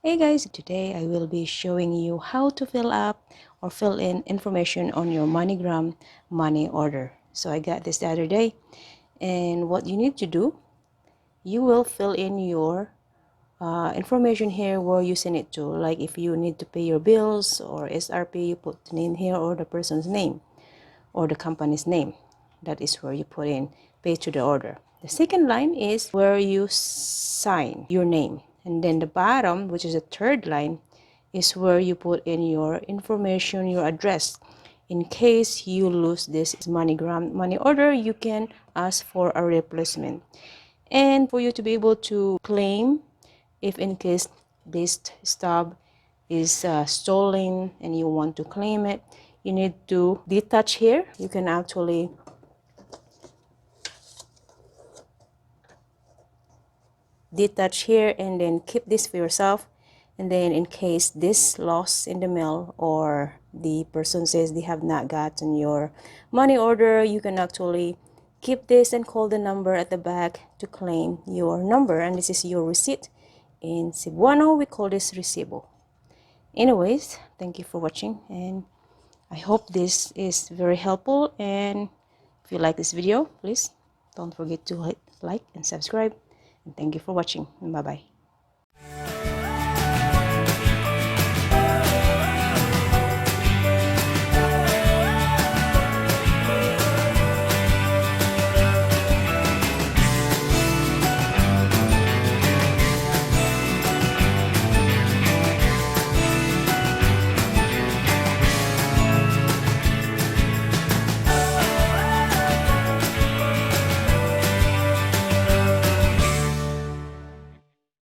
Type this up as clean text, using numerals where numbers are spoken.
Hey guys, today I will be showing you how to fill up or fill in information on your MoneyGram money order. So I got this the other day, and what you need to do, you will fill in your information here where you send it to. Like if you need to pay your bills or SRP, you put the name here or the person's name or the company's name. That is where you put in pay to the order. The second line is where you sign your name. And then the bottom, which is the third line, is where you put in your information, your address. In case you lose this MoneyGram money order, you can ask for a replacement. And for you to be able to claim, if in case this stub is stolen and you want to claim it, you need to detach here. You can actually detach here and then keep this for yourself. And then in case this lost in the mail or the person says they have not gotten your money order, you can actually keep this and call the number at the back to claim your number. And this is your receipt. In Cebuano, we call this recibo. Anyways, thank you for watching, and I hope this is very helpful. And if you like this video, please don't forget to hit like and subscribe. And thank you for watching. Bye bye.